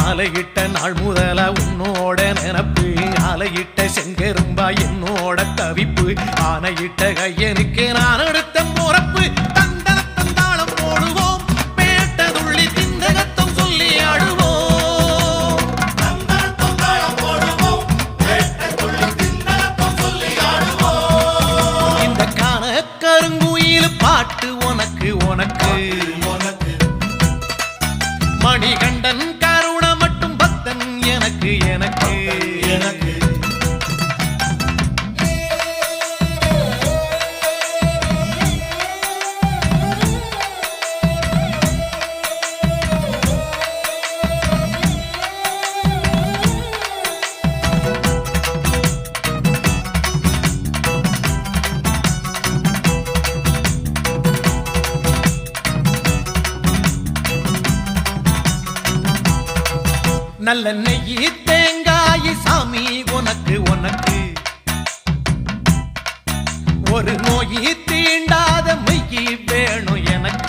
மாலையிட்ட நாள் முதல உன்னோட நினப்பு ஆலையிட்ட செங்கரும்பா என்னோட தவிப்பு ஆனையிட்ட கையனுக்கு நான் எடுத்த முறப்பு தந்தனத்தந்தாளம் போடுவோம் பேட்டதுள்ளி திந்தகத்தம் சொல்லி ஆடுவோம் இந்த காண கருங்குயில் பாட்டு உனக்கு உனக்கு மணிகண்டன் கருண மட்டும் பக்தன் எனக்கு எனக்கு எனக்கு நல்ல நெய்யி தேங்காய் சாமி உனக்கு உனக்கு ஒரு நோயி தீண்டாத மெய்யி வேணும் எனக்கு